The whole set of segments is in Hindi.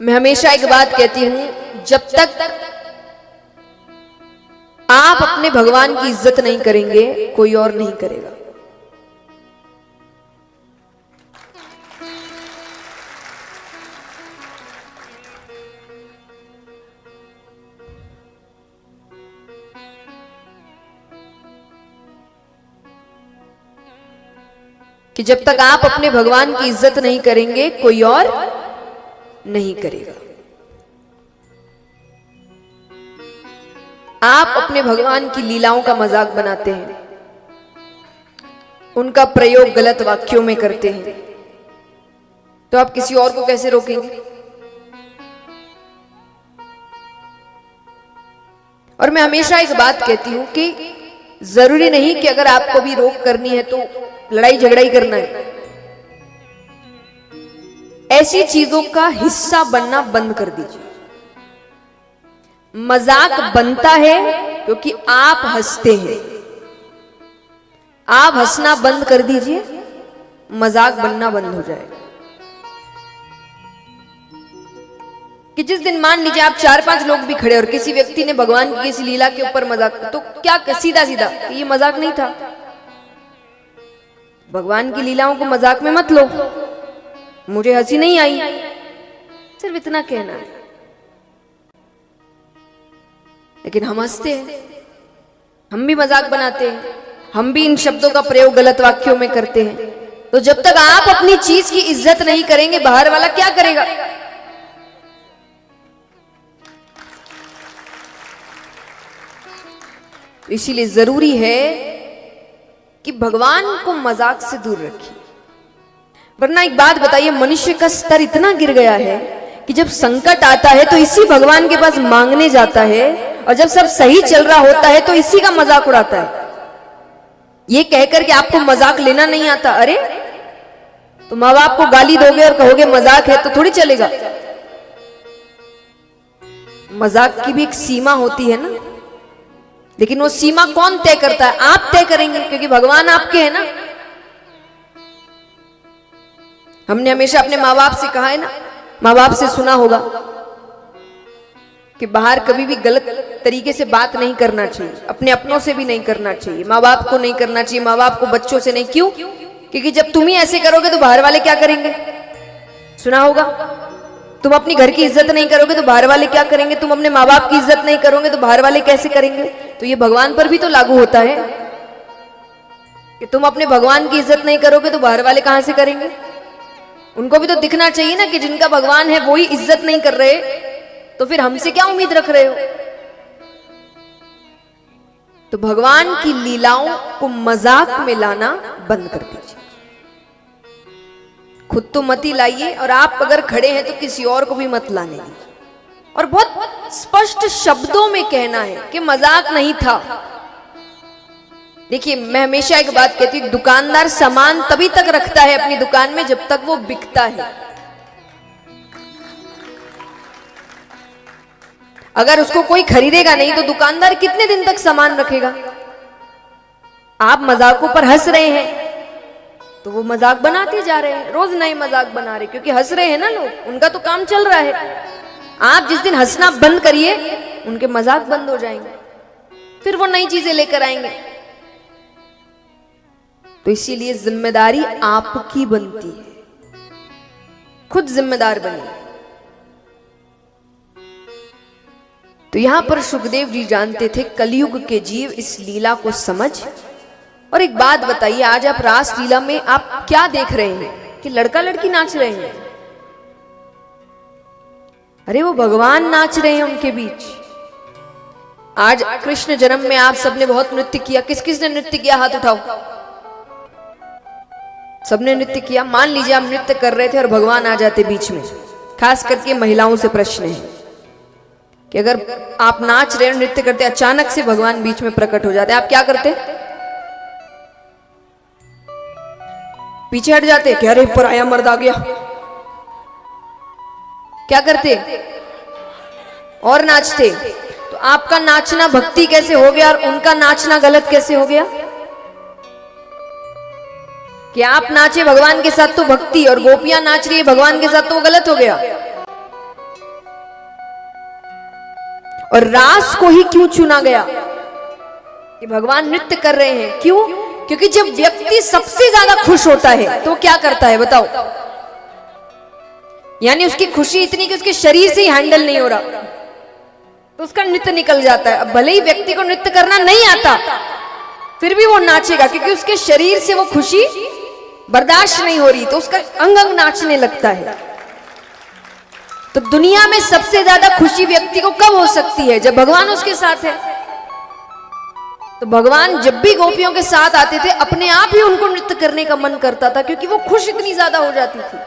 मैं हमेशा एक बात कहती हूं, जब तक आप अपने भगवान की इज्जत नहीं करेंगे कोई और नहीं करेगा। कि जब तक आप अपने भगवान की इज्जत नहीं करेंगे कोई और नहीं करेगा। आप अपने भगवान की लीलाओं का मजाक बनाते हैं, उनका प्रयोग गलत वाक्यों में करते हैं, तो आप किसी और को कैसे रोकेंगे? और मैं हमेशा एक बात कहती हूं कि जरूरी नहीं कि अगर आपको भी रोक करनी है तो लड़ाई झगड़ा ही करना है। ऐसी चीजों का हिस्सा बनना बंद कर दीजिए। मजाक बनता है क्योंकि आप हंसते हैं, आप हंसना बंद कर दीजिए, मजाक बनना बंद हो जाएगा। कि जिस दिन मान लीजिए आप 4-5 लोग भी खड़े और किसी व्यक्ति ने भगवान की किसी लीला के ऊपर मजाक, तो क्या सीधा सीधा कि ये मजाक नहीं था, भगवान की लीलाओं को मजाक में मत लो, मुझे हंसी नहीं आई, सिर्फ इतना कहना है। लेकिन हम हंसते हैं, हम भी मजाक बनाते हैं, हम भी इन शब्दों का प्रयोग गलत वाक्यों में करते हैं। तो जब तक आप अपनी चीज की इज्जत नहीं करेंगे बाहर वाला क्या करेगा? इसीलिए जरूरी है कि भगवान को मजाक से दूर रखिए। वरना एक बात बताइए, मनुष्य का स्तर इतना गिर गया है कि जब संकट आता है तो इसी भगवान के पास मांगने जाता है, और जब सब सही चल रहा होता है तो इसी का मजाक उड़ाता है, ये कहकर कि आपको मजाक लेना नहीं आता। अरे तो माँ बाप को गाली दोगे और कहोगे मजाक है तो थोड़ी चलेगा। मजाक की भी एक सीमा होती है ना, लेकिन वो सीमा कौन तय करता है? आप तय करेंगे, क्योंकि भगवान आपके हैं ना। हमने हमेशा अपने माँ बाप से कहा है ना, माँ बाप से सुना होगा कि बाहर कभी भी गलत तरीके से बात नहीं करना चाहिए, अपने अपनों से भी नहीं करना चाहिए, माँ बाप को नहीं करना चाहिए, माँ बाप को बच्चों से नहीं। क्यों? क्योंकि जब तुम ही ऐसे करोगे तो बाहर वाले क्या करेंगे? सुना होगा, तुम अपनी घर की इज्जत नहीं करोगे तो बाहर वाले क्या करेंगे? तुम अपने माँ बाप की इज्जत नहीं करोगे तो बाहर वाले कैसे करेंगे? तो ये भगवान पर भी तो लागू होता है कि तुम अपने भगवान की इज्जत नहीं करोगे तो बाहर वाले कहां से करेंगे? उनको भी तो दिखना चाहिए ना कि जिनका भगवान है वो ही इज्जत नहीं कर रहे, तो फिर हमसे क्या उम्मीद रख रहे हो? तो भगवान की लीलाओं को मजाक में लाना बंद कर दीजिए। खुद तो मत ही लाइए, और आप अगर खड़े हैं तो किसी और को भी मत लाने दीजिए। और बहुत स्पष्ट शब्दों में कहना है कि मजाक नहीं था। देखिए, मैं हमेशा एक बात कहती हूँ, दुकानदार सामान तभी तक रखता है अपनी दुकान में जब तक वो बिकता है। अगर उसको कोई खरीदेगा नहीं तो दुकानदार कितने दिन तक सामान रखेगा? आप मजाकों पर हंस रहे हैं तो वो मजाक बनाते जा रहे हैं, रोज नए मजाक बना रहे, क्योंकि हंस रहे हैं ना लोग, उनका तो काम चल रहा है। आप जिस दिन हंसना बंद करिए उनके मजाक बंद हो जाएंगे, फिर वो नई चीजें लेकर आएंगे। तो इसीलिए जिम्मेदारी आपकी बनती है, खुद जिम्मेदार बनिए। तो यहां पर सुखदेव जी जानते थे कलयुग के जीव इस लीला को समझ। और एक बात बताइए, आज आप रास लीला में आप क्या देख रहे हैं कि लड़का लड़की नाच रहे हैं? अरे वो भगवान नाच रहे हैं उनके बीच। आज कृष्ण जन्म में आप सबने बहुत नृत्य किया। किस किस ने नृत्य किया? हाथ उठाओ। सबने नृत्य किया। मान लीजिए आप नृत्य कर रहे थे और भगवान आ जाते बीच में। खास करके महिलाओं से प्रश्न है कि अगर आप नाच रहे हो, नृत्य करते, अचानक से भगवान बीच में प्रकट हो जाते, आप क्या करते? पीछे हट जाते कि अरे पराया मर्द आ गया? क्या करते? और नाचते। तो आपका नाचना भक्ति कैसे हो गया और उनका नाचना गलत कैसे हो गया? कि आप नाचे भगवान के साथ तो भक्ति, और गोपियां नाच रही है भगवान के साथ तो वो गलत हो गया। और रास को ही क्यों चुना गया कि भगवान नृत्य कर रहे हैं? क्यों? क्योंकि जब व्यक्ति सबसे ज्यादा खुश होता है तो क्या करता है बताओ? यानी उसकी खुशी इतनी कि उसके शरीर से ही हैंडल नहीं हो रहा, तो उसका नृत्य निकल जाता है। अब भले ही व्यक्ति को नृत्य करना नहीं आता, फिर भी वो नाचेगा, क्योंकि उसके शरीर से वो खुशी बर्दाश्त नहीं हो रही, तो उसका अंग अंग नाचने लगता है। तो दुनिया में सबसे ज्यादा खुशी व्यक्ति को कब हो सकती है? जब भगवान उसके साथ है। तो भगवान जब भी गोपियों के साथ आते थे, अपने आप ही उनको नृत्य करने का मन करता था, क्योंकि वो खुश इतनी ज्यादा हो जाती थी।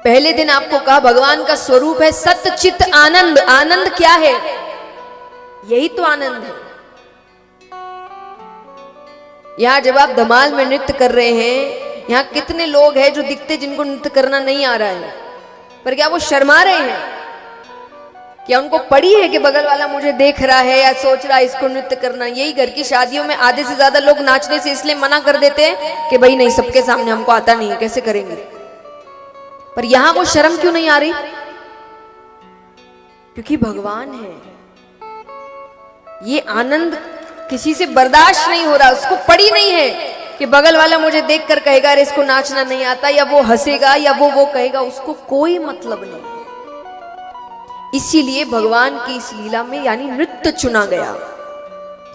पहले दिन आपको कहा भगवान का स्वरूप है सत्य चित आनंद। आनंद क्या है? यही तो आनंद है। यहां जब आप धमाल में नृत्य कर रहे हैं, यहां कितने लोग हैं जो दिखते जिनको नृत्य करना नहीं आ रहा है, पर क्या वो शर्मा रहे हैं? क्या उनको पड़ी है कि बगल वाला मुझे देख रहा है या सोच रहा है इसको नृत्य करना? यही घर की शादियों में आधे से ज्यादा लोग नाचने से इसलिए मना कर देते हैं कि भाई नहीं, सबके सामने हमको आता नहीं है, कैसे करेंगे। पर यहां वो शर्म क्यों नहीं आ रही? क्योंकि भगवान है। ये आनंद किसी से बर्दाश्त नहीं हो रहा, उसको पड़ी नहीं है कि बगल वाला मुझे देखकर कहेगा अरे इसको नाचना नहीं आता, या वो हंसेगा या वो कहेगा, उसको कोई मतलब नहीं। इसीलिए भगवान की इस लीला में यानी नृत्य चुना गया।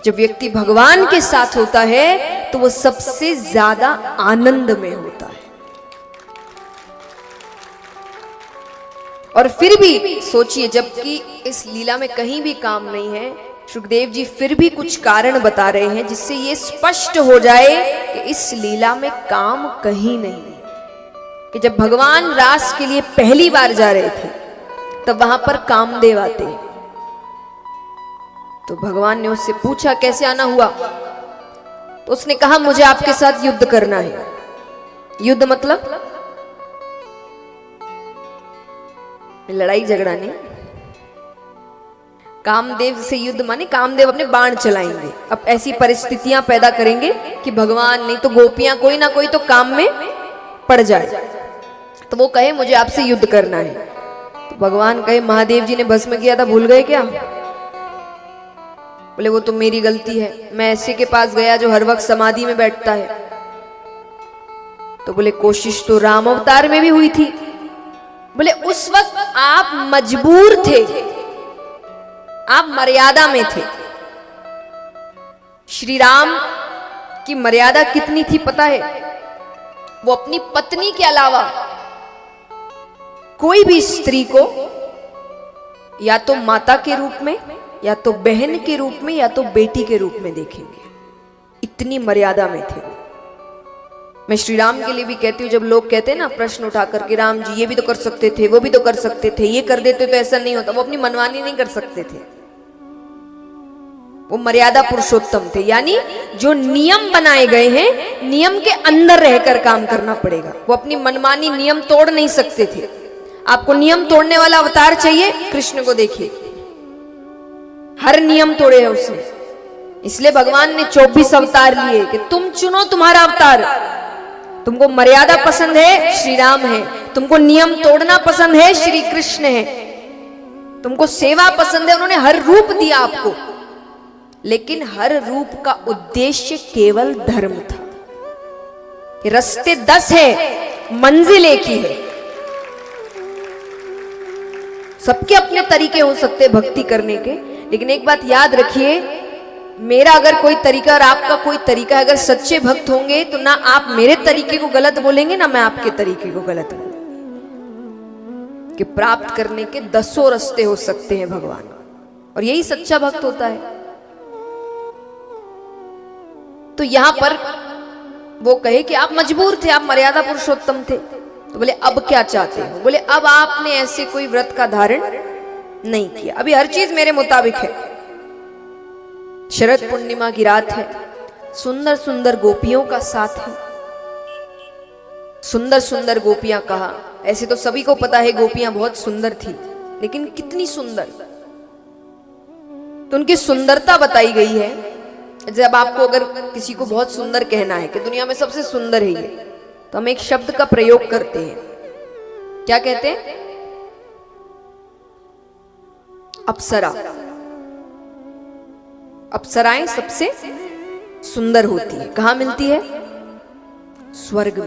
जब व्यक्ति भगवान के साथ होता है तो वो सबसे ज्यादा आनंद में होता है। और फिर भी सोचिए, जबकि इस लीला में कहीं भी काम नहीं है, सुखदेव जी फिर भी कुछ कारण बता रहे हैं जिससे ये स्पष्ट हो जाए कि इस लीला में काम कहीं नहीं है। कि जब भगवान रास के लिए पहली बार जा रहे थे तब वहां पर कामदेव आते, तो भगवान ने उससे पूछा कैसे आना हुआ, तो उसने कहा मुझे आपके साथ युद्ध करना है। युद्ध मतलब लड़ाई झगड़ा नहीं। कामदेव से युद्ध माने कामदेव अपने बाण चलाएंगे, अब ऐसी परिस्थितियां पैदा करेंगे कि भगवान नहीं तो गोपियां कोई ना कोई तो काम में पड़ जाए, तो वो कहे मुझे आपसे युद्ध करना है। तो भगवान कहे महादेव जी ने भस्म किया था, भूल गए क्या? बोले वो तो मेरी गलती है, मैं ऐसे के पास गया जो हर वक्त समाधि में बैठता है। तो बोले कोशिश तो राम अवतार में भी हुई थी। बोले उस वक्त आप मजबूर थे, आप मर्यादा में थे। श्री राम की मर्यादा कितनी थी पता है? वो अपनी पत्नी के अलावा कोई भी स्त्री को या तो माता के रूप में, या तो बहन के रूप में, या तो बेटी के रूप में देखेंगे। इतनी मर्यादा में थे। मैं श्री राम के लिए भी कहती हूँ, जब लोग कहते हैं ना प्रश्न उठा करके राम जी ये भी तो कर सकते थे, वो भी तो कर सकते थे, ये कर देते तो ऐसा नहीं होता, वो अपनी मनमानी नहीं कर सकते थे। वो मर्यादा पुरुषोत्तम थे, यानी जो नियम बनाए गए हैं नियम के अंदर रहकर काम करना पड़ेगा। वो अपनी मनमानी नियम तोड़ नहीं सकते थे। आपको नियम तोड़ने वाला अवतार चाहिए, कृष्ण को देखिए, हर नियम तोड़े है उसने। इसलिए भगवान ने 24 अवतार लिए कि तुम चुनो तुम्हारा अवतार। तुमको मर्यादा पसंद है, श्री राम है। तुमको नियम तोड़ना पसंद है, श्री कृष्ण है। तुमको सेवा पसंद है, उन्होंने हर रूप दिया आपको। लेकिन हर रूप का उद्देश्य केवल धर्म था। रास्ते 10 है, मंजिल एक ही है। सबके अपने तरीके हो सकते हैं भक्ति करने के, लेकिन एक बात याद रखिए, मेरा अगर कोई तरीका और आपका कोई तरीका, अगर सच्चे भक्त होंगे तो ना आप मेरे तरीके को गलत बोलेंगे ना मैं आपके तरीके को गलत बोलूंगी। कि प्राप्त करने के 10 रास्ते हो सकते हैं भगवान, और यही सच्चा भक्त होता है। तो यहां पर वो कहे कि आप मजबूर थे, आप मर्यादा पुरुषोत्तम थे। तो बोले अब क्या चाहते हो? बोले अब आपने ऐसे कोई व्रत का धारण नहीं किया, अभी हर चीज मेरे मुताबिक है। शरद पूर्णिमा की रात है, सुंदर सुंदर गोपियों का साथ है। सुंदर सुंदर गोपियां कहा, ऐसे तो सभी को पता है गोपियां बहुत सुंदर थी, लेकिन कितनी सुंदर, तो उनकी सुंदरता बताई गई है। जब आपको अगर किसी को बहुत सुंदर कहना है कि दुनिया में सबसे सुंदर है ये, तो हम एक शब्द का प्रयोग करते हैं। क्या कहते हैं? अप्सरा। अप्सराएं सबसे सुंदर होती है, कहां मिलती है? स्वर्ग में।